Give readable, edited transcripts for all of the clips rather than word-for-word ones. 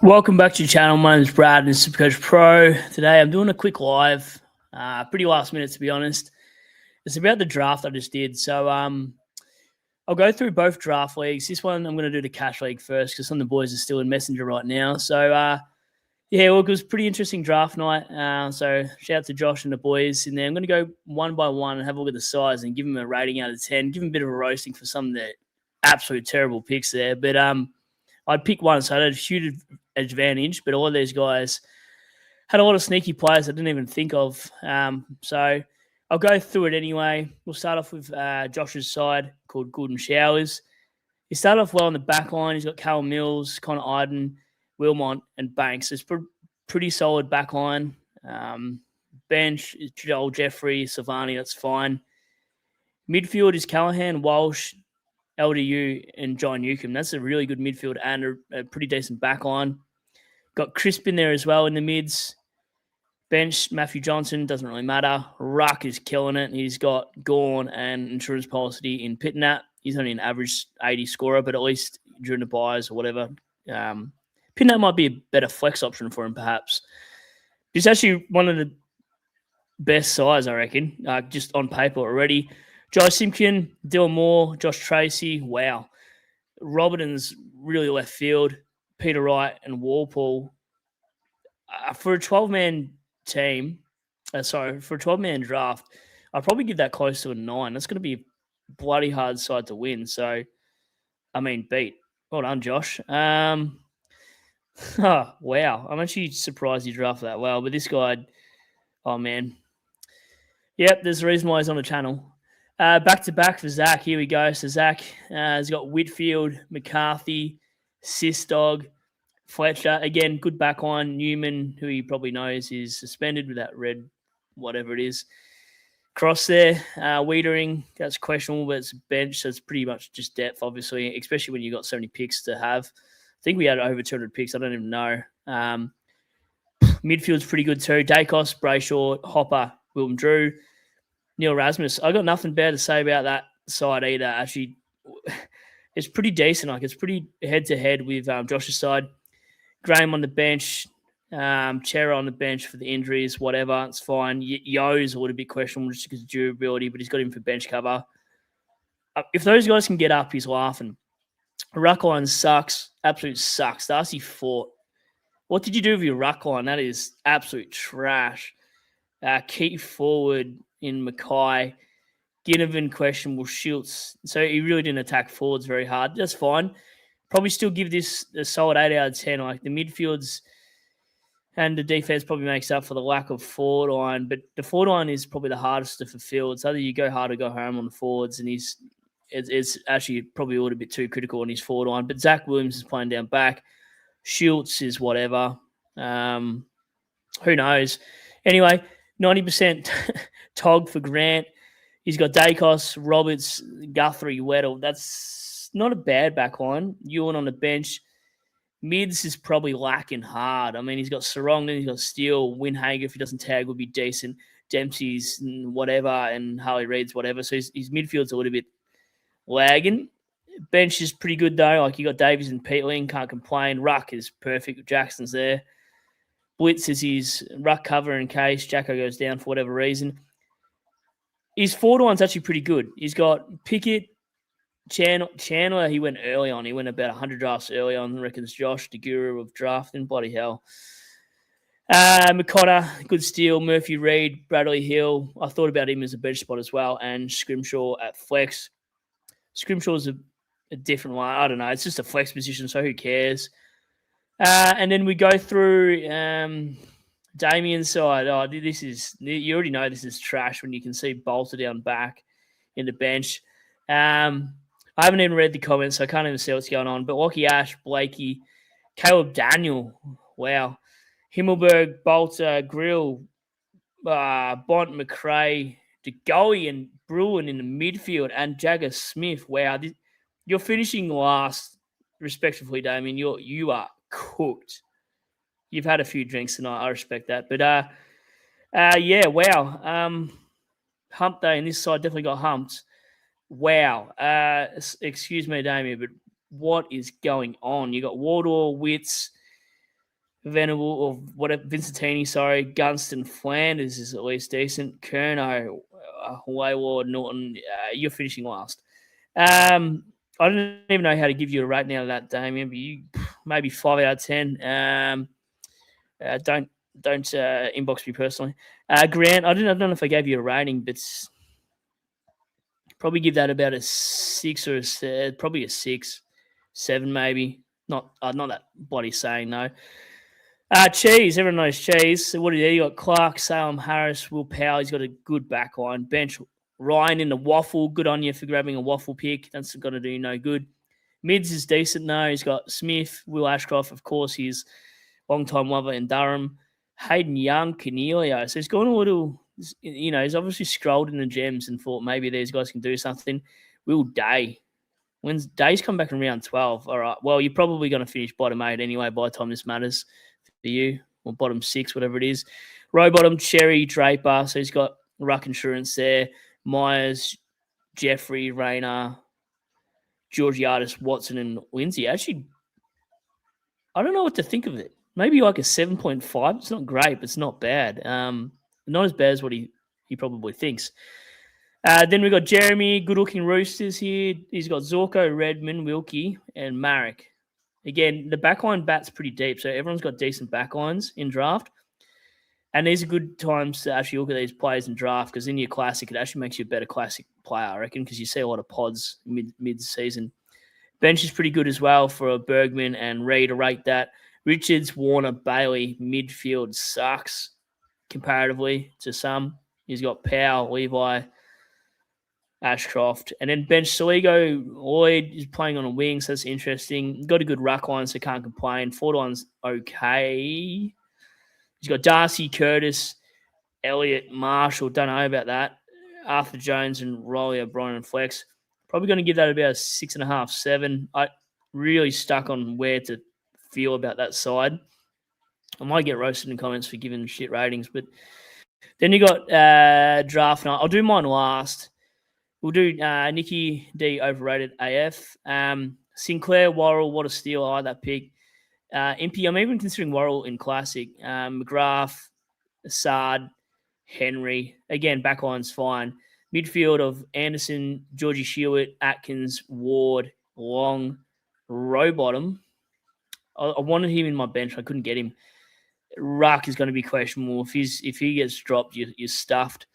Welcome back to the channel. My name is Brad and this is Supercoach Pro. Today I'm doing a quick live, pretty last minute to be honest. It's about the draft I just did. So I'll go through both draft leagues. This one I'm going to do the cash league first because some of the boys are still in Messenger right now. So yeah, look, it was a pretty interesting draft night. So shout out to Josh and the boys in there. I'm going to go one by one and have a look at the size and give them a rating out of 10. Give them a bit of a roasting for some of the absolute terrible picks there. But I'd pick one, so I had a huge advantage, but all of these guys had a lot of sneaky players I didn't even think of. So I'll go through it anyway. We'll start off with Josh's side called Golden Showers. He started off well on the back line. He's got Callum Mills, Connor Iden, Wilmot, and Banks. It's pretty solid back line. Bench is Joel Jeffrey, Silvani, that's fine. Midfield is Callahan, Walsh, LDU, and John Newcomb. That's a really good midfield and a pretty decent back line. Got Crisp in there as well in the mids. Bench, Matthew Johnson, doesn't really matter. Ruck is killing it. He's got Gorn and Insurance Policy in Pitnat. He's only an average 80 scorer, but at least during the buys or whatever. Pitnat might be a better flex option for him, perhaps. He's actually one of the best sides, I reckon, just on paper already. Josh Simpkin, Dylan Moore, Josh Tracy, wow. Robertson's really left field. Peter Wright and Walpole. For a 12-man team, for a 12-man draft, I'd probably give that close to a 9. That's going to be a bloody hard side to win. So, I mean, beat. Well done, Josh. Oh, wow. I'm actually surprised you drafted that well. But this guy, oh, man. Yep, there's a reason why he's on the channel. Back-to-back for Zach. Here we go. So Zach has got Whitfield, McCarthy, Sistog, Fletcher. Again, good backline. Newman, who he probably knows, is suspended with that red whatever it is. Cross there. Wiedering, that's questionable, but it's bench, so it's pretty much just depth, obviously, especially when you've got so many picks to have. I think we had over 200 picks. I don't even know. Midfield's pretty good too. Dacos, Brayshaw, Hopper, Wilton Drew, Neil Rasmus. I got nothing bad to say about that side either. Actually, it's pretty decent. Like, it's pretty head-to-head with Josh's side. Graham on the bench, Chera on the bench for the injuries, whatever. It's fine. Yo's a little bit questionable just because of durability, but he's got him for bench cover. If those guys can get up, he's laughing. Ruckline sucks. Absolute sucks. Darcy Fort. What did you do with your ruckline? That is absolute trash. Keep forward in Mackay. Ginnivan questionable, Schultz. So he really didn't attack forwards very hard. That's fine. Probably still give this a solid 8 out of 10. Like, the midfields and the defense probably makes up for the lack of forward line, but the forward line is probably the hardest to fulfill. It's either you go hard or go home on the forwards, and it's actually probably a little bit too critical on his forward line. But Zach Williams is playing down back. Schultz is whatever. Who knows? Anyway, 90% Tog for Grant. He's got Dacos, Roberts, Guthrie, Weddle. That's not a bad back line. Ewan on the bench. Mids is probably lacking hard. I mean, he's got Sarong, he's got Steele. Winhager, if he doesn't tag, would be decent. Dempsey's whatever, and Harley Reid's whatever. So his midfield's a little bit lagging. Bench is pretty good, though. Like, you got Davies and Peatling, can't complain. Ruck is perfect. Jackson's there. Blitz is his ruck cover in case Jacko goes down for whatever reason. His forward line's actually pretty good. He's got Pickett, Chandler, he went early on. He went about 100 drafts early on, reckons Josh, the guru of drafting. Bloody hell. McCotter, good steal. Murphy Reed, Bradley Hill. I thought about him as a bench spot as well. And Scrimshaw at flex. Scrimshaw's a different one. I don't know. It's just a flex position, so who cares? And then we go through Damien's side. Oh, you already know this is trash when you can see Bolter down back in the bench. I haven't even read the comments, so I can't even see what's going on. But Lockie Ash, Blakey, Caleb Daniel, wow. Himmelberg, Bolter, Grill, Bont, McRae, DeGoey, and Bruin in the midfield, and Jagger Smith. Wow, you're finishing last, respectively, Damien. You are cooked. You've had a few drinks tonight. I respect that. But, yeah, wow. Hump day, and this side definitely got humped. Wow. Excuse me, Damien, but what is going on? You got Wardor, Witts, Venable or whatever, Vincentini, sorry. Gunston Flanders is at least decent. Kerno, Wayward, Norton, you're finishing last. I don't even know how to give you a rate now of that, Damien, but you maybe 5 out of 10. Don't inbox me personally. Grant, I don't know if I gave you a rating, but probably give that about a 6 or probably a 6, 7 maybe. Not that body's saying no. Cheese, everyone knows Cheese. So what did he got? Clark, Salem, Harris, Will Powell. He's got a good back line. Bench Ryan in the waffle. Good on you for grabbing a waffle pick. That's going to do no good. Mids is decent though. He's got Smith, Will Ashcroft, of course. He's long-time lover in Durham. Hayden Young, Cornelio. So he's gone a little, he's obviously scrolled in the gems and thought maybe these guys can do something. Will Day. When's Day's come back in round 12? All right. Well, you're probably going to finish bottom 8 anyway by the time this matters for you, or bottom 6, whatever it is. Row bottom, Cherry, Draper. So he's got ruck insurance there. Myers, Jeffrey, Rayner, Georgiadis, Watson, and Lindsay. Actually, I don't know what to think of it. Maybe like a 7.5. It's not great, but it's not bad. Not as bad as what he probably thinks. Then we've got Jeremy, good-looking Roosters here. He's got Zorko, Redmond, Wilkie, and Marek. Again, the backline bat's pretty deep, so everyone's got decent backlines in draft. And these are good times to actually look at these players in draft, because in your classic, it actually makes you a better classic player, I reckon, because you see a lot of pods mid-season. Bench is pretty good as well for Bergman and Reid to rate that. Richards, Warner, Bailey, midfield sucks comparatively to some. He's got Powell, Levi, Ashcroft, and then bench Saligo. Lloyd is playing on a wing, so that's interesting. Got a good ruck line, so can't complain. Forward line's okay. He's got Darcy, Curtis, Elliott, Marshall. Don't know about that. Arthur Jones and Rolly O'Brien and Flex. Probably going to give that about a 6.5, 7. I really stuck on where to feel about that side. I might get roasted in comments for giving shit ratings, but then you got draft night. I'll do mine last. We'll do Nicky D, overrated AF. Sinclair, Worrell, what a steal. I like that pick. MP, I'm even considering Worrell in classic. McGrath, Assad, Henry. Again, backline's fine. Midfield of Anderson, Georgie Shewitt, Atkins, Ward, Long, row bottom. I wanted him in my bench. I couldn't get him. Ruck is going to be questionable. If he gets dropped, you're stuffed.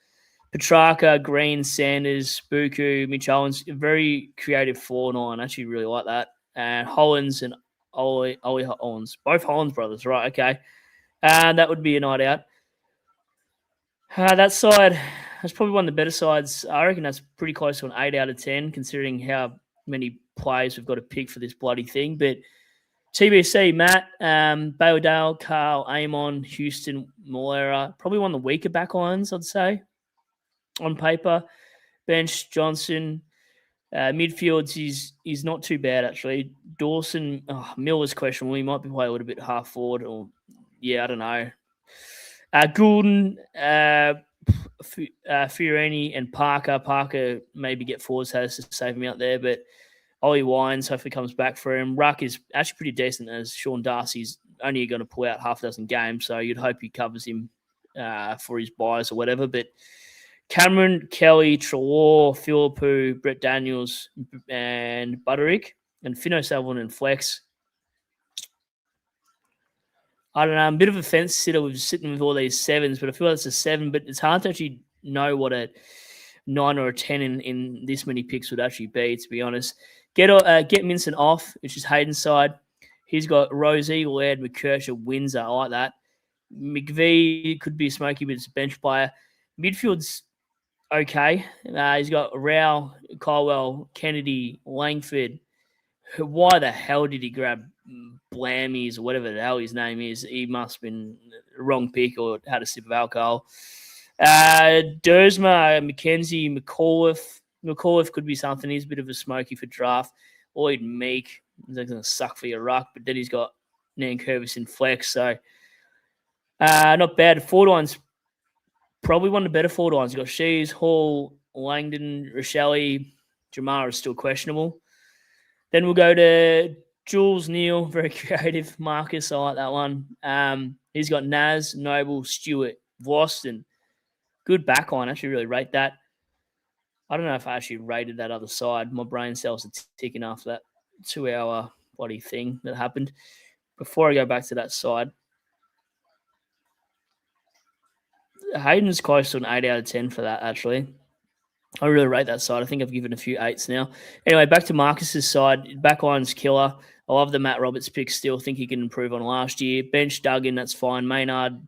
Petrarca, Green, Sanders, Buku, Mitch Owens, very creative 4-9. I actually really like that. And Hollins and Ollie Hollins. Both Hollins brothers, right? Okay. That would be a night out. That side, that's probably one of the better sides. I reckon that's pretty close to an 8 out of 10, considering how many players we've got to pick for this bloody thing. But TBC, Matt, Baildale, Carl, Amon, Houston, Malera. Probably one of the weaker backlines, I'd say, on paper. Bench, Johnson. Midfields, he's not too bad, actually. Dawson, Miller's questionable. He might be playing a little bit half forward. Or I don't know. Goulden, Fiorini, and Parker. Parker maybe get forward status to save him out there, but Ollie Wines hopefully comes back for him. Ruck is actually pretty decent, as Sean Darcy's only going to pull out half a dozen games, so you'd hope he covers him for his buys or whatever. But Cameron, Kelly, Trelaw, Philippou, Brett Daniels, and Butterick, and Fino Salvin and Flex. I don't know. I'm a bit of a fence sitter with sitting with all these 7s, but I feel like it's a 7. But it's hard to actually know what a 9 or a 10 in this many picks would actually be, to be honest. Get Minson off, which is Hayden's side. He's got Rosie, Laird, McKercher, Windsor. I like that. McVee could be smoky, but it's a bench player. Midfield's okay. He's got Rao, Colwell, Kennedy, Langford. Why the hell did he grab Blammies or whatever the hell his name is? He must have been the wrong pick or had a sip of alcohol. Dersma, McKenzie, McAuliffe. McAuliffe could be something. He's a bit of a smoky for draft. Lloyd Meek. He's going to suck for your ruck, but then he's got Nankervis in flex. So not bad. Forward line's probably one of the better forward lines. You've got Shees, Hall, Langdon, Rochelle. Jamara is still questionable. Then we'll go to Jules, Neil, very creative. Marcus, I like that one. He's got Naz, Noble, Stewart, Voston. Good back line. I actually really rate that. I don't know if I actually rated that other side. My brain cells are ticking after that 2-hour bloody thing that happened. Before I go back to that side, Hayden's close to an 8 out of 10 for that, actually. I really rate that side. I think I've given a few 8s now. Anyway, back to Marcus's side. Backline's killer. I love the Matt Roberts pick still. Think he can improve on last year. Bench Duggan, that's fine. Maynard,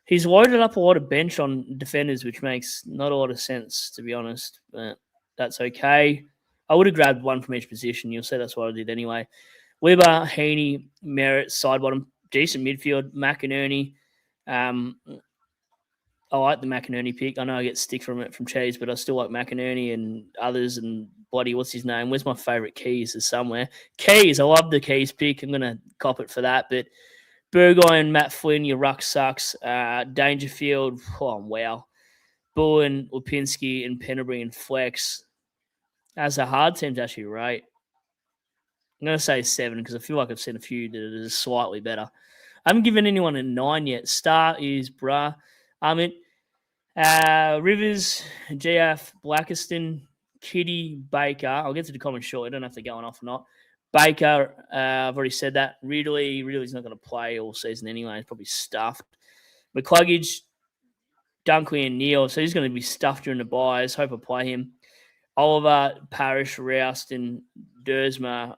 he's loaded up a lot of bench on defenders, which makes not a lot of sense, to be honest. But that's okay. I would have grabbed one from each position. You'll see that's what I did anyway. Weber, Heaney, Merritt, side bottom. Decent midfield. McInerney. I like the McInerney pick. I know I get stick from it from Cheese, but I still like McInerney and others and bloody, what's his name? Where's my favourite Keys? Is somewhere. Keys, I love the Keys pick. I'm going to cop it for that. But Burgoyne and Matt Flynn, your ruck sucks. Dangerfield, oh, wow. Bullen, Lipinski, and Penderbury and Flex. That's a hard team to actually rate. I'm going to say 7 because I feel like I've seen a few that are slightly better. I haven't given anyone a 9 yet. Star is Bra. Rivers, GF, Blackiston, Kitty, Baker. I'll get to the comments shortly. I don't know if they're going off or not. Baker, I've already said that. Ridley's not going to play all season anyway. He's probably stuffed. McCluggage, Dunkley, and Neil. So he's going to be stuffed during the buys. Hope I play him. Oliver, Parrish, Rouston, Dersma,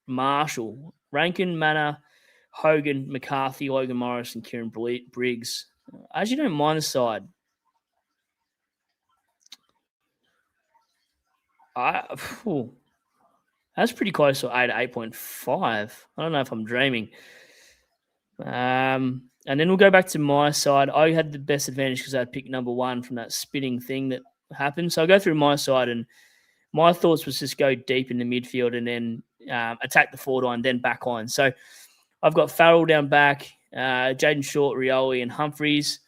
Marshall, Rankin, Manor, Hogan, McCarthy, Logan Morris, and Kieran Briggs. I actually don't mind the side. That's pretty close to 8 8.5. I don't know if I'm dreaming. And then we'll go back to my side. I had the best advantage because I had picked number 1 from that spinning thing that happened. So I'll go through my side, and my thoughts was just go deep in the midfield and then attack the forward line, then back line. So I've got Farrell down back, Jaden Short, Rioli, and Humphreys.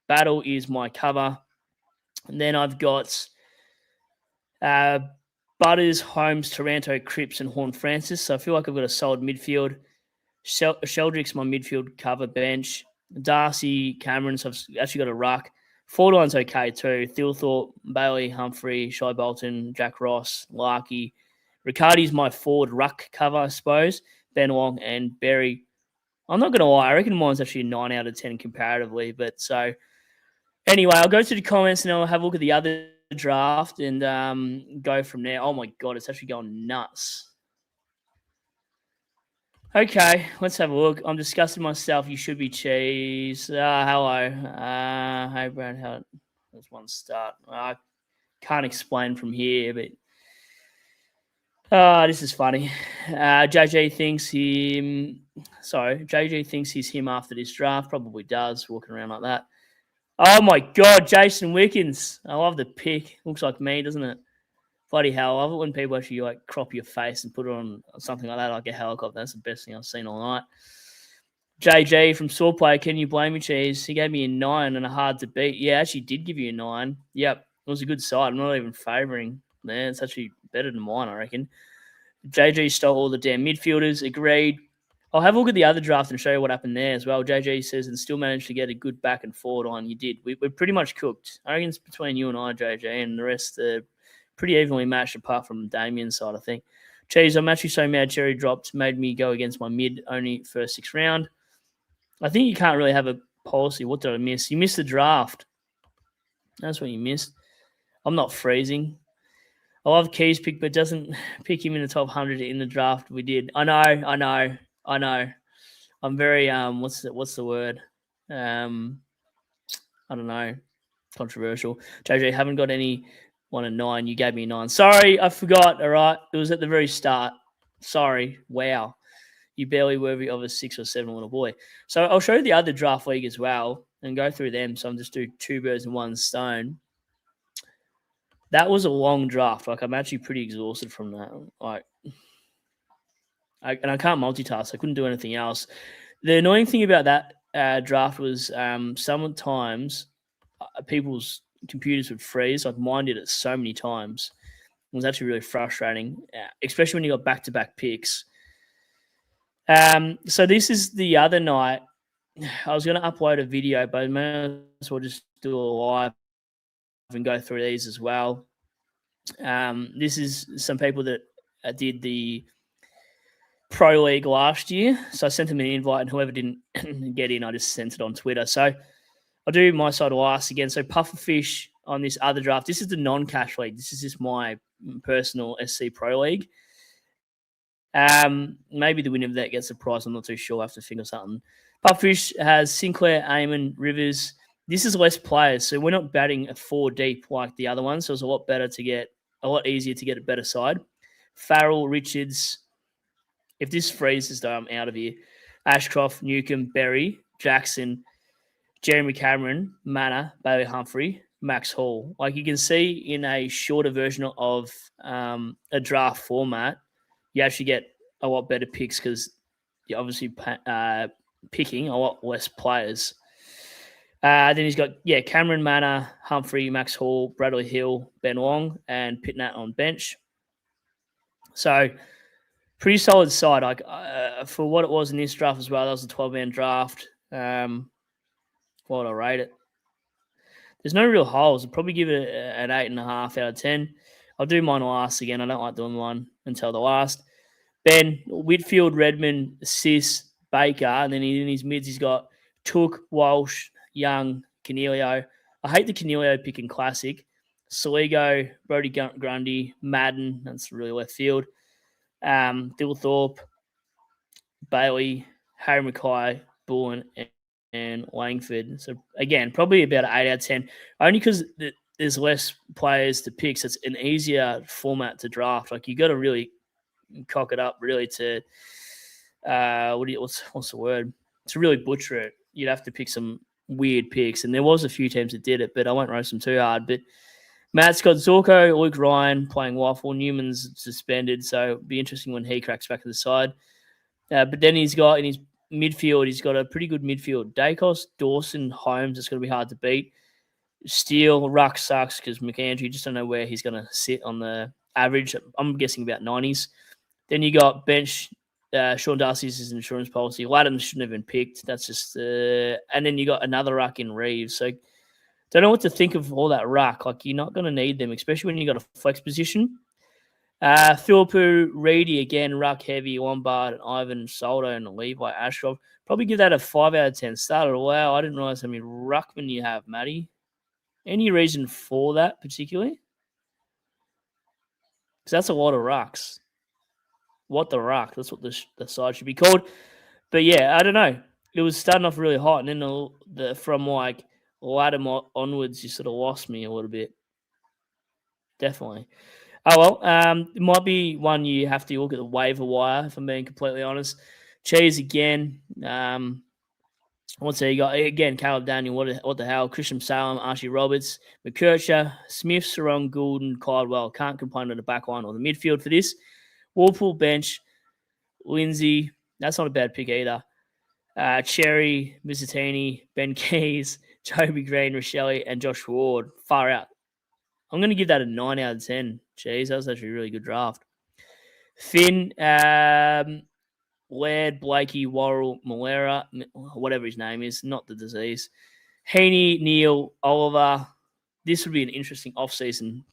Battle is my cover. And then I've got Butters, Holmes, Taranto, Cripps, and Horn Francis. So I feel like I've got a solid midfield. Sheldrick's my midfield cover bench. Darcy, Cameron, so I've actually got a ruck. Forward line's okay too. Thilthorpe, Bailey, Humphrey, Shai Bolton, Jack Ross, Larkey. Riccardi's my forward ruck cover, I suppose. Ben Long and Berry. I'm not going to lie. I reckon mine's actually a 9 out of 10 comparatively. But so anyway, I'll go to the comments and I'll have a look at the other draft and go from there. Oh my God, it's actually going nuts. Okay, let's have a look. I'm discussing myself. You should be Cheese. Hello. Hey, Brad. There's one start. I can't explain from here, but this is funny. JJ thinks he's him after this draft. Probably does, walking around like that. Oh my God, Jason Wickens. I love the pick. Looks like me, doesn't it? Bloody hell. I love it when people actually like crop your face and put it on something like that, like a helicopter. That's the best thing I've seen all night. JJ from Swordplay, can you blame me, Cheese? He gave me a 9 and a hard to beat. Yeah, actually did give you a 9. Yep, it was a good side. I'm not even favouring. Man, it's actually better than mine, I reckon. JJ stole all the damn midfielders. Agreed. I'll have a look at the other draft and show you what happened there as well. JJ says, and still managed to get a good back and forward on. You did. We're pretty much cooked. I reckon it's between you and I, JJ, and the rest are pretty evenly matched apart from Damien's side, I think. Cheese, I'm actually so mad Cherry dropped. Made me go against my mid only first 6 round. I think you can't really have a policy. What did I miss? You missed the draft. That's what you missed. I'm not freezing. I love Keys pick, but doesn't pick him in the top 100 in the draft. We did. I know. I'm very what's the word? I don't know. Controversial. JJ, haven't got any 1 and 9. You gave me a 9. Sorry, I forgot. All right, it was at the very start. Sorry. Wow, you barely worthy of a 6 or 7 little boy. So I'll show you the other draft league as well and go through them. So I'm just doing 2 birds and 1 stone. That was a long draft. Like, I'm actually pretty exhausted from that. Like, I can't multitask. I couldn't do anything else. The annoying thing about that draft was sometimes people's computers would freeze. Like, mine did it so many times. It was actually really frustrating, especially when you got back-to-back picks. So this is the other night. I was going to upload a video, but I may as well just do a live and go through these as well. This is some people that did the Pro League last year. So I sent them an invite, and whoever didn't get in, I just sent it on Twitter. So I'll do my side last again. So Pufferfish on this other draft. This is the non-cash league. This is just my personal SC Pro League. Maybe the winner of that gets a prize. I'm not too sure. I have to think of something. Pufferfish has Sinclair, Eamon, Rivers. This is less players, so we're not batting a 4 deep like the other one. So it's a lot easier to get a better side. Farrell, Richards. If this freezes, though, I'm out of here. Ashcroft, Newcomb, Berry, Jackson, Jeremy Cameron, Manor, Bailey Humphrey, Max Hall. Like you can see in a shorter version of a draft format, you actually get a lot better picks because you're obviously picking a lot less players. Then he's got, Cameron, Manor, Humphrey, Max Hall, Bradley Hill, Ben Long, and Pitnat on bench. So pretty solid side. Like for what it was in this draft as well, that was a 12-man draft. What would I rate it? There's no real holes. I'd probably give it an 8.5 out of 10. I'll do mine last again. I don't like doing one until the last. Ben, Whitfield, Redmond, Sis, Baker, and then in his mids he's got Took, Walsh, Young, Canelio. I hate the Canelio pick in Classic. Saligo, Brody Grundy, Madden, that's really left field. Dillthorpe, Bailey, Harry Mackay, Bullen, and Langford. So, again, probably about an 8 out of 10. Only because there's less players to pick, so it's an easier format to draft. Like, you got to really cock it up, really, to what's the word? To really butcher it, you'd have to pick some weird picks. And there was a few teams that did it, but I won't roast them too hard. But Matt's got Zorko, Luke Ryan playing Waffle. Newman's suspended, so it'll be interesting when he cracks back to the side. But then he's got in his midfield, he's got a pretty good midfield. Dacos, Dawson, Holmes, it's going to be hard to beat. Steele, Ruck sucks because McAndrew, just don't know where he's going to sit on the average. I'm guessing about 90s. Then you got bench, Sean Darcy's his insurance policy. Laddam shouldn't have been picked. That's just and then you got another ruck in Reeves. So don't know what to think of all that ruck. Like, you're not going to need them, especially when you got a flex position. Philippou, Reedy again, ruck heavy, Lombard, and Ivan, Soldo, and Levi Ashcroft. Probably give that a 5 out of 10. Started wow. I didn't realize how many ruckmen you have, Matty. Any reason for that particularly? Because that's a lot of rucks. What the ruck? That's what the side should be called. But yeah, I don't know. It was starting off really hot, and then from like Latham onwards, you sort of lost me a little bit. Definitely. Oh, well, it might be one you have to look at the waiver wire, if I'm being completely honest. Cheese again. What's there you got? Again, Caleb Daniel, what the hell? Christian Salem, Archie Roberts, McKercher, Smith, Sarong, Goulden, Caldwell. Can't complain on the back line or the midfield for this. Walpole bench, Lindsay. That's not a bad pick either. Cherry, Mizzetini, Ben Keys, Toby Green, Rochelle, and Josh Ward. Far out. I'm going to give that a 9 out of 10. Jeez, that was actually a really good draft. Finn, Laird, Blakey, Worrell, Malera, whatever his name is, not the disease. Heaney, Neal, Oliver. This would be an interesting off-season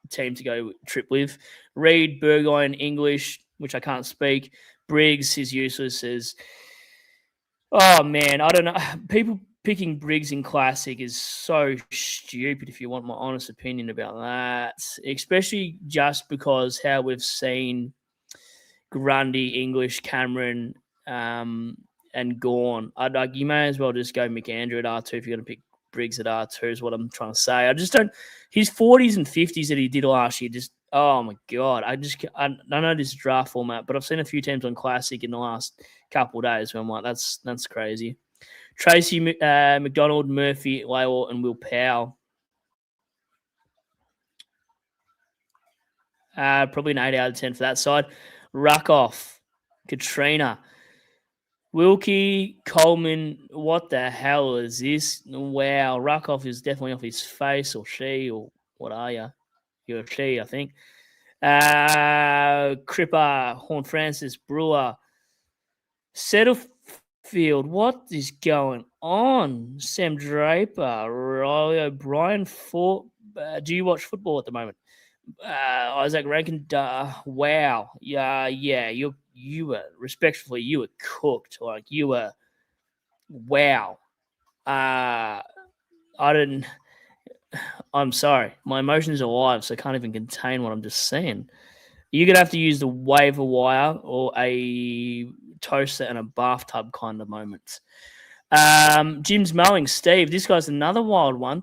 team to go trip with. Reed, Burgoyne, English, which I can't speak. Briggs is useless. Oh, man, I don't know. People picking Briggs in Classic is so stupid, if you want my honest opinion about that, especially just because how we've seen Grundy, English, Cameron, and Gorn. You may as well just go McAndrew at R2 if you're going to pick Briggs at R2 is what I'm trying to say. I just don't – his 40s and 50s that he did last year just – oh, my God. I know this draft format, but I've seen a few teams on Classic in the last couple of days where I'm like, that's crazy. Tracy, McDonald, Murphy, Laywell, and Will Powell. Probably an 8 out of 10 for that side. Ruckoff, Katrina, Wilkie, Coleman. What the hell is this? Wow, Ruckoff is definitely off his face, or she, or what are you? You're a she, I think. Cripper, Horn Francis, Brewer, Setterfield, what is going on? Sam Draper, Riley O'Brien. Do you watch football at the moment? Isaac Rankin. Wow. Yeah. You were respectfully. You were cooked. Like you were. Wow. I didn't. I'm sorry. My emotions are live, so I can't even contain what I'm just saying. You're gonna have to use the waiver wire or a toaster and a bathtub kind of moment. Jim's mowing. Steve, this guy's another wild one.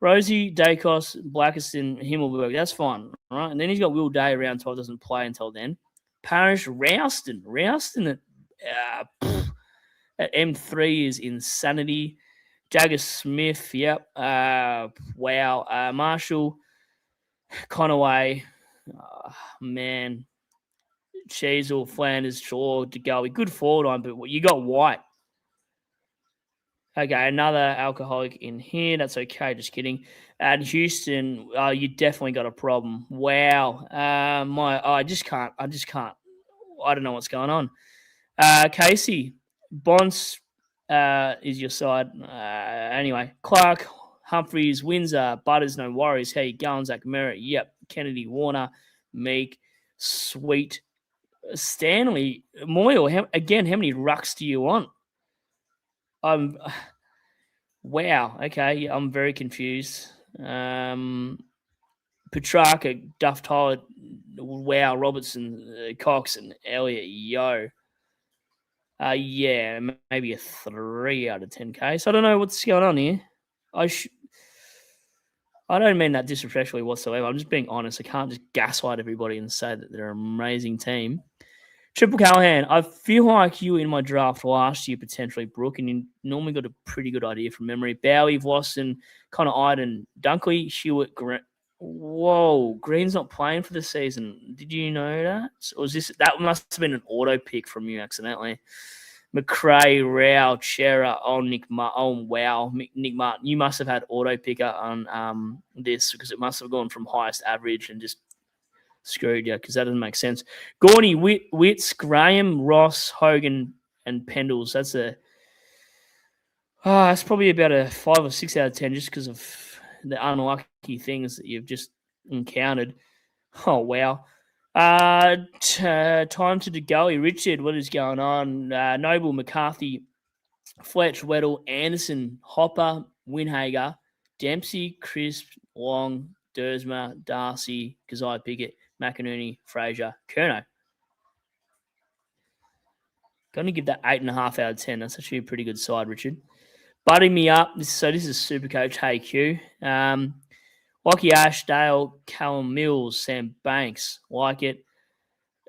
Rosie, Dacos, Blackiston, Himmelberg. That's fine, right? And then he's got Will Day around 12, doesn't play until then. Parish, Rouston at M3 is insanity. Jagger Smith, yep. Wow. Marshall, Conaway, man. Cheezel, Flanders, Shaw, DeGoey. Good forward line, but you got White. Okay, another alcoholic in here. That's okay. Just kidding. And Houston, you definitely got a problem. Wow. I just can't. I don't know what's going on. Casey, Bonds is your side. Anyway, Clark, Humphreys, Windsor, Butters, no worries. Hey, going, Zach Merritt. Yep. Kennedy, Warner, Meek, Sweet, Stanley, Moyle. How many rucks do you want? Wow. Okay, I'm very confused. Petrarca, Duff Tyler, wow, Robertson, Cox, and Elliott. Yo. Yeah, maybe a 3 out of 10K. So I don't know what's going on here. I don't mean that disrespectfully whatsoever. I'm just being honest. I can't just gaslight everybody and say that they're an amazing team. Triple Callahan, I feel like you were in my draft last year, potentially, Brooke, and you normally got a pretty good idea from memory. Bowie, Vossen, Connor Iden, Dunkley, Hewitt, Whoa, Green's not playing for the season. Did you know that? Or was that must have been an auto pick from you accidentally. McRae, Rao, Chera, Nick Martin. Oh, wow. Nick Martin, you must have had auto picker on this because it must have gone from highest average and just screwed you because that doesn't make sense. Gorney, Witts, Graham, Ross, Hogan, and Pendles. That's probably about a 5 or 6 out of 10 just because of the unlucky things that you've just encountered. Oh, wow. Time to DeGoey. Richard, what is going on? Noble, McCarthy, Fletch, Weddle, Anderson, Hopper, Winhager, Dempsey, Crisp, Long, Dersma, Darcy, Kazai Pickett, McInerney, Fraser, Kerno. Going to give that 8.5 out of 10. That's actually a pretty good side, Richard. Butting me up. This is Supercoach HQ. Lockie Ashdale, Callum Mills, Sam Banks. Like it.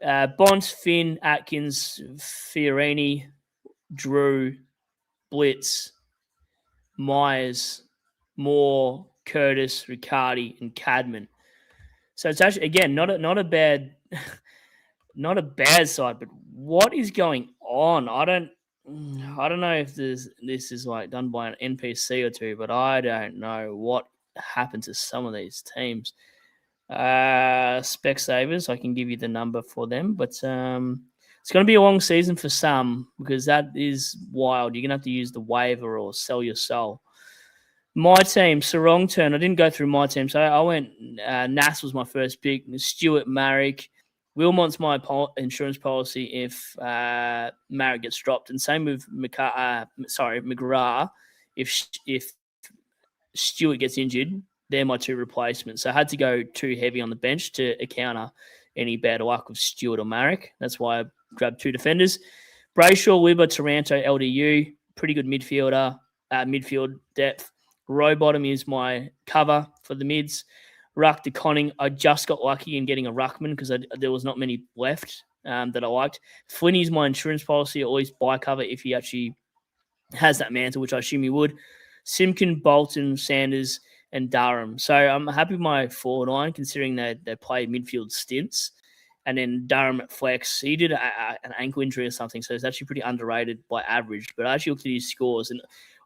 Bonds, Finn, Atkins, Fiorini, Drew, Blitz, Myers, Moore, Curtis, Riccardi, and Cadman. So it's actually, again, not a bad side, but what is going on? I don't know if this is like done by an NPC or two, but I don't know what happened to some of these teams. Specsavers, I can give you the number for them, but it's going to be a long season for some because that is wild. You're going to have to use the waiver or sell your soul. My team, Sarong turn. I didn't go through my team, so I went. Nass was my first pick. Stuart, Marek, Wilmot's my insurance policy if Marek gets dropped, and same with McGrath. If Stewart gets injured, they're my 2 replacements. So I had to go too heavy on the bench to counter any bad luck with Stewart or Marek. That's why I grabbed 2 defenders. Brayshaw, Wibber, Taranto, LDU, pretty good midfield depth. Rowbottom is my cover for the mids. Ruck to Conning. I just got lucky in getting a ruckman because there was not many left that I liked. Flinny is my insurance policy. I always buy cover if he actually has that mantle, which I assume he would. Simkin, Bolton, Sanders, and Durham. So I'm happy with my forward line considering they play midfield stints. And then Durham at flex. He did an ankle injury or something, so it's actually pretty underrated by average. But I actually looked at his scores, and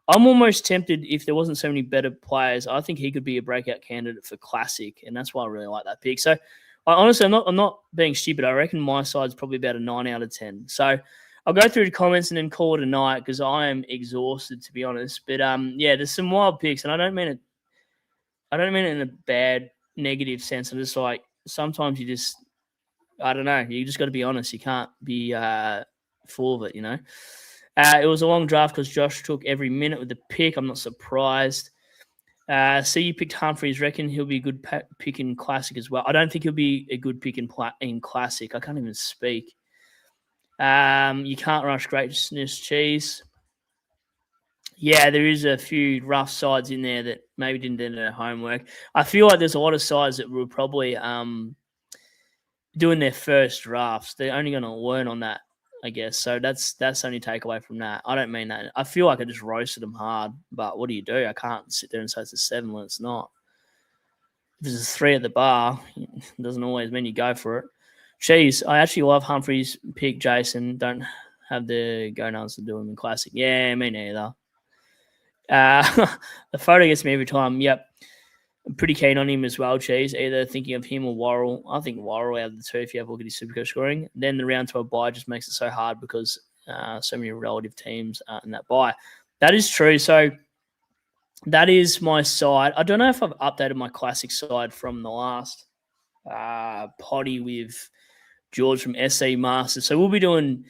I'm almost tempted if there wasn't so many better players. I think he could be a breakout candidate for Classic, and that's why I really like that pick. So, honestly, I'm not being stupid. I reckon my side's probably about a 9 out of 10. So, I'll go through the comments and then call it a night because I am exhausted, to be honest. But yeah, there's some wild picks, and I don't mean it in a bad, negative sense. I'm just like, sometimes you just, I don't know, you just got to be honest. You can't be full of it, you know. It was a long draft because Josh took every minute with the pick. I'm not surprised. See, you picked Humphries. Reckon he'll be a good pick in Classic as well. I don't think he'll be a good pick in Classic. I can't even speak. You can't rush greatness, Cheese. Yeah, there is a few rough sides in there that maybe didn't do their homework. I feel like there's a lot of sides that were probably doing their first drafts. They're only going to learn on that, I guess. So that's the only takeaway from that. I don't mean that. I feel like I just roasted them hard, but what do? I can't sit there and say it's a 7 when it's not. If there's a 3 at the bar, it doesn't always mean you go for it. Jeez, I actually love Humphries' pick, Jason. Don't have the go-nuts to do him in Classic. Yeah, me neither. The photo gets me every time. Yep. I'm pretty keen on him as well, Cheese. Either thinking of him or Worrell. I think Worrell out of the two if you have a look at his Supercoach scoring. Then the round 12 bye just makes it so hard because so many relative teams are in that bye. That is true. So that is my side. I don't know if I've updated my Classic side from the last potty with George from SC Masters. So we'll be doing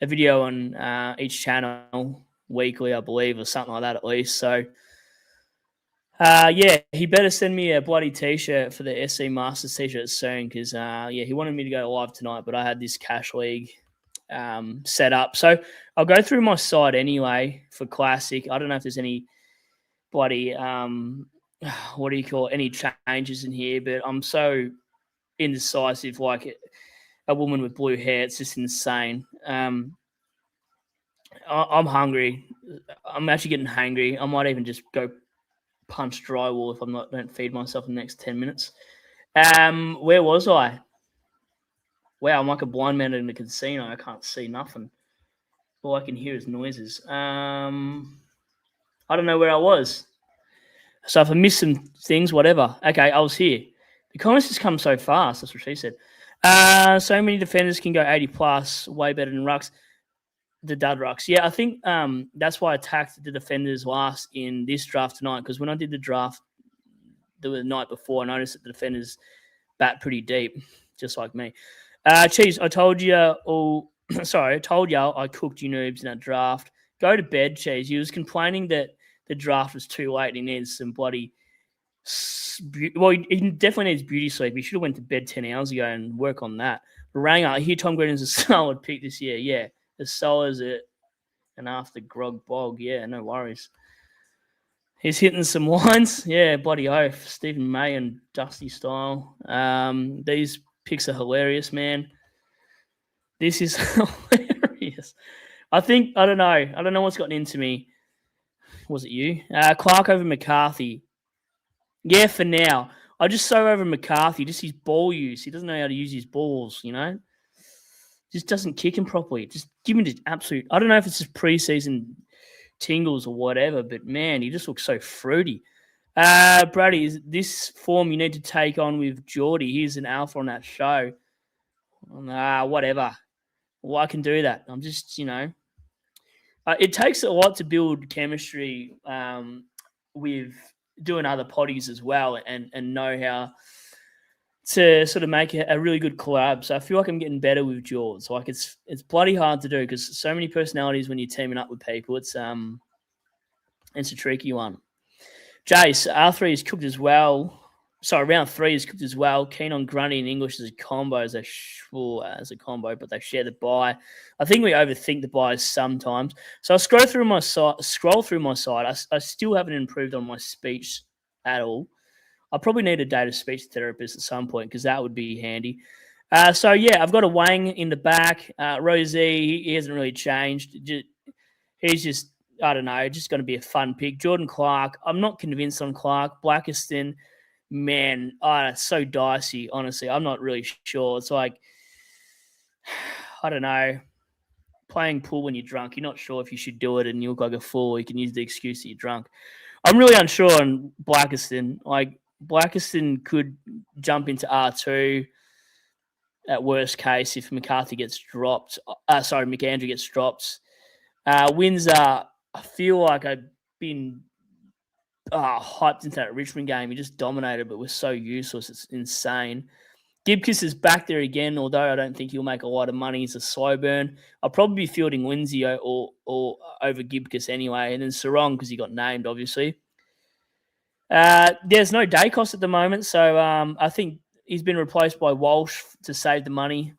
a video on each channel weekly, I believe, or something like that at least. So yeah, he better send me a bloody t-shirt for the SC Masters t-shirt soon because yeah, he wanted me to go live tonight, but I had this cash league set up. So I'll go through my side anyway for Classic. I don't know if there's any bloody what do you call it, any changes in here, but I'm so indecisive like a woman with blue hair. It's just insane. I'm hungry. I'm actually getting hangry. I might even just go punch drywall if don't feed myself in the next 10 minutes. Where was I? Wow, I'm like a blind man in a casino. I can't see nothing. All I can hear is noises. I don't know where I was. So if I missed some things, whatever. Okay, I was here. The comments just come so fast. That's what she said. So many defenders can go 80 plus, way better than rucks. The dud rucks. Yeah, I think that's why I attacked the defenders last in this draft tonight, because when I did the draft the night before, I noticed that the defenders bat pretty deep, just like me. Cheese, I told you I told you I cooked you noobs in that draft. Go to bed, Cheese. You was complaining that the draft was too late and he needs some bloody... Well, he definitely needs beauty sleep. He should have went to bed 10 hours ago and work on that. Ranger, I hear Tom Green's a solid pick this year. Yeah, as solid as it. And after Grog Bog, yeah, no worries. He's hitting some lines. Yeah, bloody oath. Stephen May and Dusty style. These picks are hilarious, man. This is hilarious. I don't know what's gotten into me. Was it you? Clark over McCarthy. Yeah, for now. I just so over McCarthy, just his ball use. He doesn't know how to use his balls, you know? Just doesn't kick him properly. Just give him the absolute... I don't know if it's just preseason tingles or whatever, but man, he just looks so fruity. Brady, is this form you need to take on with Geordie? He's an alpha on that show. Whatever. Well, I can do that. I'm just, it takes a lot to build chemistry with doing other potties as well and know how to sort of make a really good collab. So I feel like I'm getting better with George. Like it's bloody hard to do because so many personalities when you're teaming up with people. It's a tricky one. Jace, R3 is cooked as well. Sorry, round 3 is cooked as well. Keen on Grundy and English as a combo, as a combo, but they share the buy. I think we overthink the buys sometimes. So I scroll through my side. I still haven't improved on my speech at all. I probably need a data speech therapist at some point because that would be handy. So yeah, I've got a Wang in the back. Rosie, he hasn't really changed. He's just, I don't know, just going to be a fun pick. Jordan Clark, I'm not convinced on Clark. Blackiston, man, it's so dicey, honestly. I'm not really sure. It's like, I don't know, playing pool when you're drunk. You're not sure if you should do it and you look like a fool. You can use the excuse that you're drunk. I'm really unsure on Blackiston. Like, Blackiston could jump into R2. at worst case if McCarthy gets dropped. McAndrew gets dropped. Windsor, I feel like I've been hyped into that Richmond game. He just dominated, but was so useless. It's insane. Gibkiss is back there again, although I don't think he'll make a lot of money. He's a slow burn. I'll probably be fielding Lindsay or over Gibkiss anyway, and then Sarong because he got named, obviously. There's no Dacos at the moment, so I think he's been replaced by Walsh to save the money.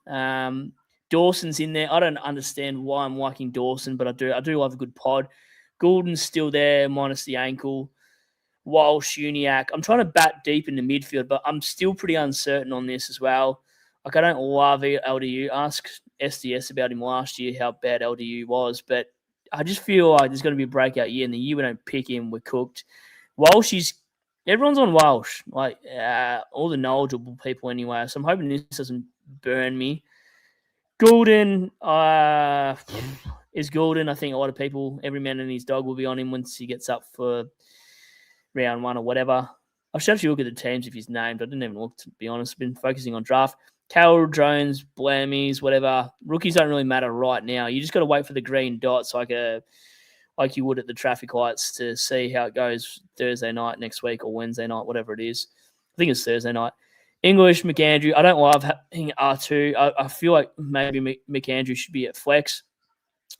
Dawson's in there. I don't understand why I'm liking Dawson, but I do love a good pod. Goulden's still there, minus the ankle. Walsh, Uniac. I'm trying to bat deep in the midfield, but I'm still pretty uncertain on this as well. Like, I don't love LDU. Ask SDS about him last year, how bad LDU was, but I just feel like there's going to be a breakout year, and the year we don't pick him, we're cooked. Walsh everyone's on Walsh, like all the knowledgeable people anyway, so I'm hoping this doesn't burn me. Goulden is Goulden. I think a lot of people, every man and his dog will be on him once he gets up for round 1 or whatever. I should actually look at the teams if he's named. I didn't even look, to be honest. I've been focusing on draft. Carroll, Jones, Blammies, whatever. Rookies don't really matter right now. You just got to wait for the green dots like you would at the traffic lights to see how it goes Thursday night next week or Wednesday night, whatever it is. I think it's Thursday night. English, McAndrew. I don't love having R2. I feel like maybe McAndrew should be at flex.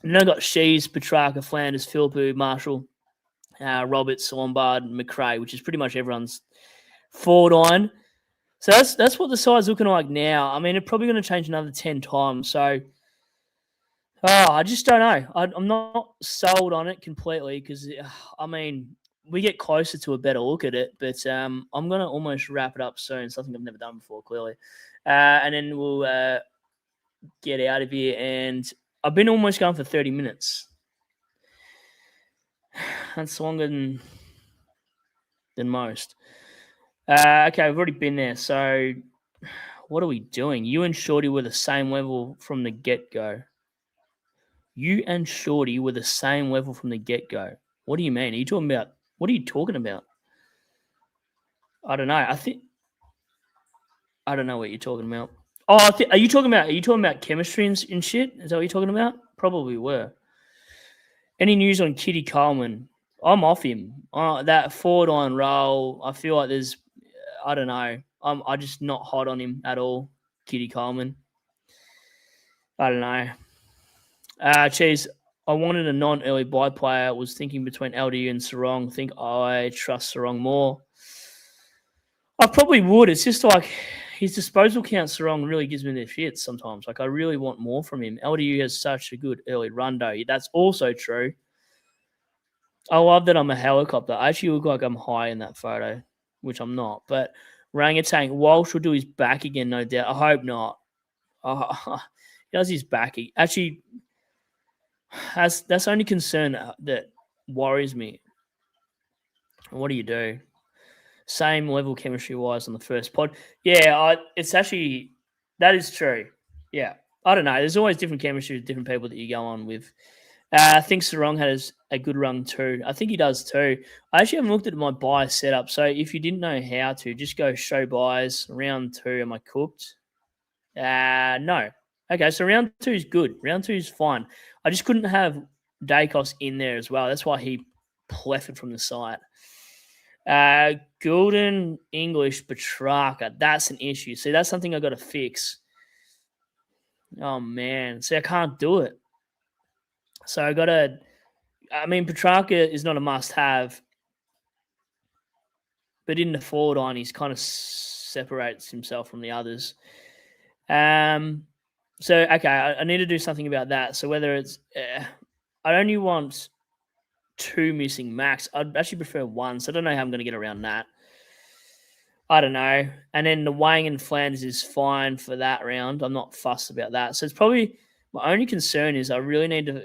And then I've got Shees, Petrarca, Flanders, Philpott, Marshall, Roberts, Lombard, McRae, which is pretty much everyone's forward line. So that's what the side's looking like now. I mean, it's probably going to change another 10 times. So, I just don't know. I'm not sold on it completely because, I mean, we get closer to a better look at it. But I'm going to almost wrap it up soon. Something I've never done before, clearly. And then we'll get out of here. And I've been almost going for 30 minutes. That's longer than most. Okay, we've already been there. So what are we doing? You and Shorty were the same level from the get-go. You and Shorty were the same level from the get-go. What do you mean? What are you talking about? I don't know. I don't know what you're talking about. Oh, are you talking about chemistry and shit? Is that what you're talking about? Probably were. Any news on Kitty Coleman? I'm off him. That forward line role, I feel like I don't know. I'm just not hot on him at all, Kitty Coleman. I don't know. Cheese, I wanted a non-early buy player. Was thinking between LDU and Sarong. Think I trust Sarong more. I probably would. It's just like his disposal count, Sarong, really gives me the shits sometimes. Like, I really want more from him. LDU has such a good early run, though. That's also true. I love that I'm a helicopter. I actually look like I'm high in that photo, which I'm not. But Rangatang, Walsh will do his back again, no doubt. I hope not. He does his back. Actually, that's the only concern that worries me. What do you do? Same level chemistry-wise on the first pod. Yeah, it's actually, that is true. Yeah. I don't know. There's always different chemistry with different people that you go on with. I think Sarong has a good run too. I think he does too. I actually haven't looked at my buy setup. So if you didn't know how to, just go show buys. Round 2, am I cooked? No. Okay, so round 2 is good. Round 2 is fine. I just couldn't have Dacos in there as well. That's why he pleffered from the site. Goulden, English, Petrarca. That's an issue. See, that's something I've got to fix. Oh, man. See, I can't do it. So I got to... I mean, Petrarca is not a must-have. But in the forward line, he's kind of separates himself from the others. So, okay, I need to do something about that. So whether it's... I only want 2 missing max. I'd actually prefer 1, so I don't know how I'm going to get around that. I don't know. And then the Wang and Flanders is fine for that round. I'm not fussed about that. So it's probably... My only concern is I really need to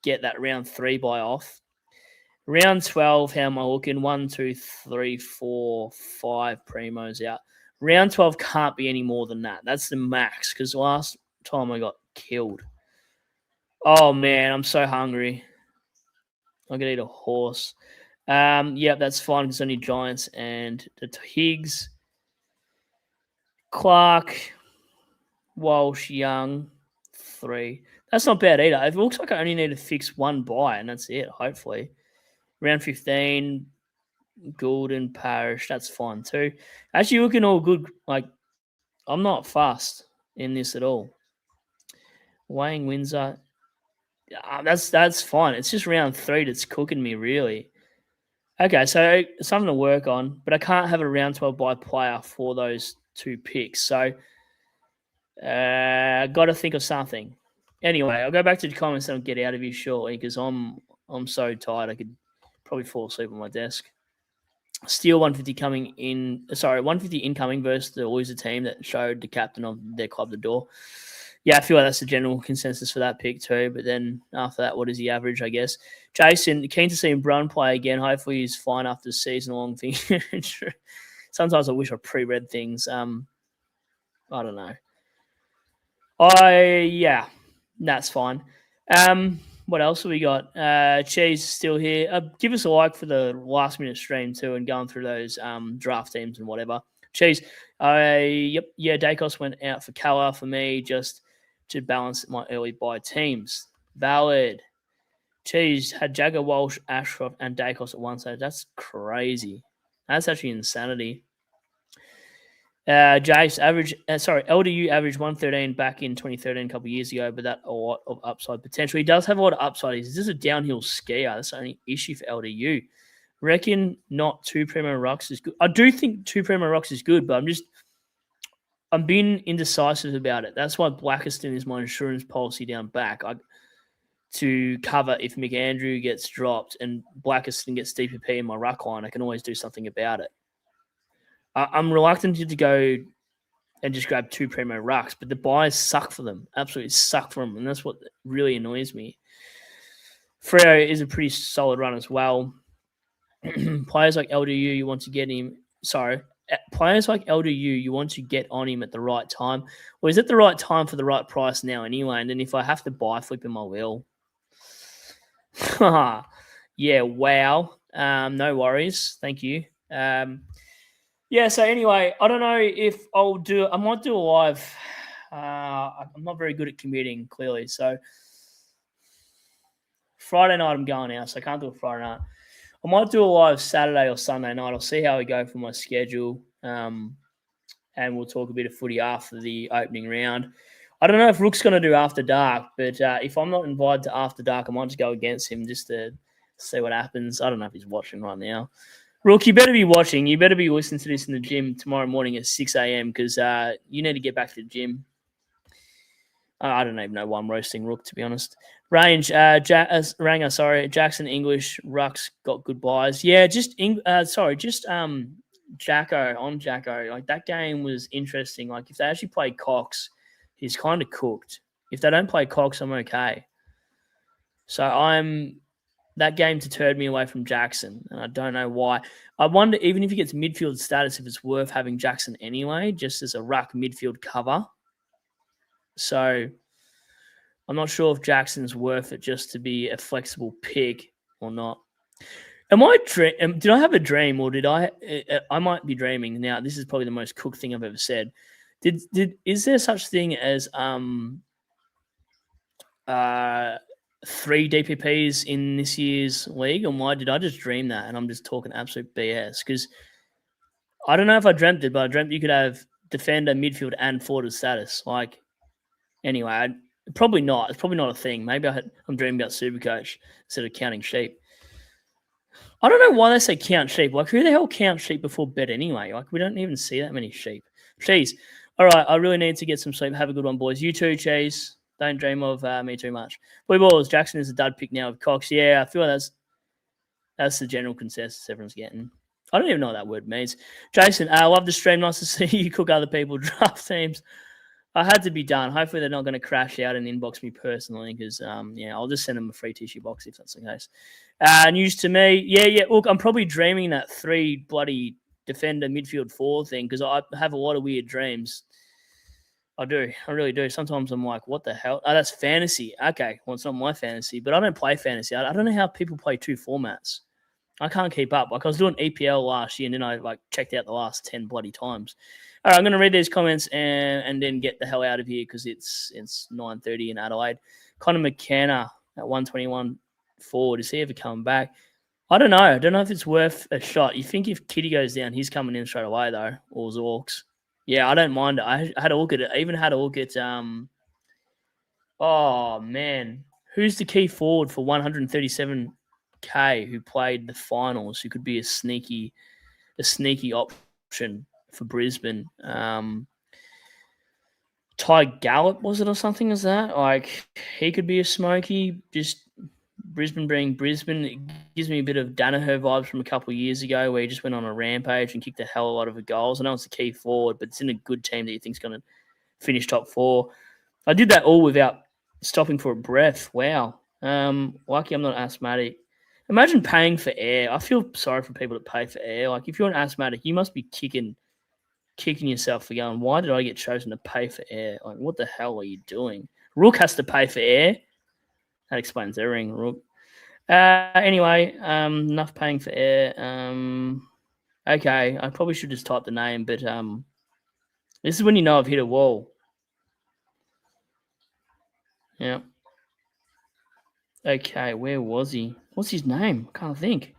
get that round 3 buy off. Round 12, how am I looking? 1, 2, 3, 4, 5 primos out. Round 12 can't be any more than that. That's the max because last time I got killed. Oh, man, I'm so hungry. I'm going to eat a horse. Yeah, that's fine because only Giants and the Higgs. Clark. Walsh, Young, 3. That's not bad either. It looks like I only need to fix one buy, and that's it, hopefully. Round 15, Goulden, Parish, that's fine too. Actually looking all good. Like, I'm not fast in this at all. Wayne Windsor, that's fine. It's just round 3 that's cooking me, really. Okay, so something to work on, but I can't have a round 12 by player for those 2 picks. So, got to think of something. Anyway, I'll go back to the comments and I'll get out of here shortly because I'm so tired I could probably fall asleep on my desk. Steel 150 coming in. Sorry, 150 incoming versus the Oyster team that showed the captain of their club the door. Yeah, I feel like that's the general consensus for that pick too. But then after that, what is the average, I guess? Jason, keen to see him Brun play again. Hopefully he's fine after the season-long thing. Sometimes I wish I pre-read things. I don't know. Yeah, that's fine. What else have we got? Cheese is still here. Give us a like for the last minute stream too and going through those draft teams and whatever. Cheese. Dacos went out for Calla for me just to balance my early buy teams. Valid. Cheese had Jagger, Walsh, Ashcroft, and Dacos at one stage. That's crazy. That's actually insanity. Jace LDU averaged 113 back in 2013 a couple of years ago, but that a lot of upside potential. He does have a lot of upside. He's just a downhill skier. That's the only issue for LDU. Reckon not 2 Primo Rocks is good. I do think 2 Primo Rocks is good, but I'm being indecisive about it. That's why Blackiston is my insurance policy down back. To cover if McAndrew gets dropped and Blackiston gets DPP in my ruck line, I can always do something about it. I'm reluctant to go and just grab 2 Primo Rucks, but the buys suck for them. Absolutely suck for them, and that's what really annoys me. Freo is a pretty solid run as well. Players like LDU, you want to get him. Players like LDU, you want to get on him at the right time. Well, is it the right time for the right price now anyway? And then if I have to buy, flip him, I will. Yeah, wow. No worries. Thank you. Yeah, so anyway, I don't know if I might do a live. I'm not very good at commuting, clearly. So Friday night I'm going out, so I can't do a Friday night. I might do a live Saturday or Sunday night. I'll see how we go for my schedule. And we'll talk a bit of footy after the opening round. I don't know if Rook's going to do After Dark, but if I'm not invited to After Dark, I might just go against him just to see what happens. I don't know if he's watching right now. Rook, you better be watching. You better be listening to this in the gym tomorrow morning at 6 a.m. because you need to get back to the gym. I don't even know why I'm roasting Rook, to be honest. Range, Ranger, sorry. Jackson, English, Rucks got good buys. Yeah, Jacko, on Jacko. Like, that game was interesting. Like, if they actually play Cox, he's kind of cooked. If they don't play Cox, I'm okay. So that game deterred me away from Jackson, and I don't know why. I wonder, even if he gets midfield status, if it's worth having Jackson anyway, just as a ruck midfield cover. So I'm not sure if Jackson's worth it just to be a flexible pick or not. Did I have a dream, or did I might be dreaming now? This is probably the most cooked thing I've ever said. Is there such thing as 3 DPPs in this year's league, or why did I just dream that? And I'm just talking absolute BS because I don't know if I dreamt it, but I dreamt you could have defender, midfield, and forward status. Like, anyway, probably not. It's probably not a thing. Maybe I'm dreaming about Supercoach instead of counting sheep. I don't know why they say count sheep. Like, who the hell counts sheep before bed anyway? Like, we don't even see that many sheep. Jeez. All right, I really need to get some sleep. Have a good one, boys. You too, Cheese. Don't dream of me too much. Blue Balls, Jackson is a dud pick now with Cox. Yeah, I feel like that's the general consensus everyone's getting. I don't even know what that word means. Jason, I love the stream. Nice to see you cook other people draft teams. I had to be done. Hopefully they're not going to crash out and inbox me personally because, I'll just send them a free tissue box if that's the case. News to me. Yeah. Look, I'm probably dreaming that 3 bloody defender midfield 4 thing because I have a lot of weird dreams. I do. I really do. Sometimes I'm like, what the hell? Oh, that's fantasy. Okay. Well, it's not my fantasy, but I don't play fantasy. I don't know how people play 2 formats. I can't keep up. Like I was doing EPL last year, and then I like checked out the last 10 bloody times. All right, I'm going to read these comments and then get the hell out of here because it's 9:30 in Adelaide. Conor McKenna at 121 forward. Is he ever coming back? I don't know. I don't know if it's worth a shot. You think if Kitty goes down, he's coming in straight away though, or Zorks. Yeah, I don't mind it. I had a look at it. I even had a look at oh man, who's the key forward for 137k who played the finals? Who could be a sneaky option for Brisbane? Ty Gallup was it or something? Is that like he could be a smoky? Just Brisbane being Brisbane, it gives me a bit of Danaher vibes from a couple of years ago where he just went on a rampage and kicked a hell of a lot of goals. I know it's the key forward, but it's in a good team that you think's going to finish top 4. I did that all without stopping for a breath. Wow. Lucky I'm not asthmatic. Imagine paying for air. I feel sorry for people that pay for air. Like if you're an asthmatic, you must be kicking yourself for going, why did I get chosen to pay for air? Like what the hell are you doing? Rook has to pay for air. That explains everything, Rook. Anyway, enough paying for air. Okay, I probably should just type the name, but this is when you know I've hit a wall. Yeah. Okay, where was he? What's his name? I can't think.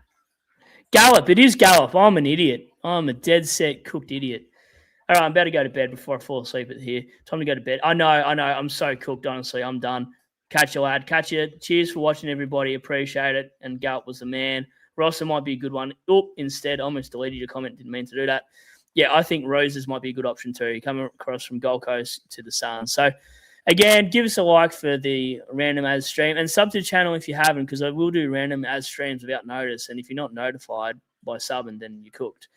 Gallup. It is Gallup. I'm an idiot. I'm a dead set cooked idiot. All right, I'm about to go to bed before I fall asleep here. Time to go to bed. I know. I'm so cooked, honestly. I'm done. Catch you, lad. Catch you. Cheers for watching, everybody. Appreciate it. And Gallup was the man. Rossa might be a good one. Instead, I almost deleted your comment. Didn't mean to do that. Yeah, I think Roses might be a good option too. Coming across from Gold Coast to the Suns. So, again, give us a like for the random as stream and sub to the channel if you haven't, because I will do random as streams without notice. And if you're not notified by subbing, then you're cooked.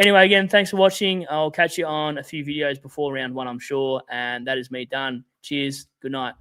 Anyway, again, thanks for watching. I'll catch you on a few videos before round 1, I'm sure. And that is me done. Cheers. Good night.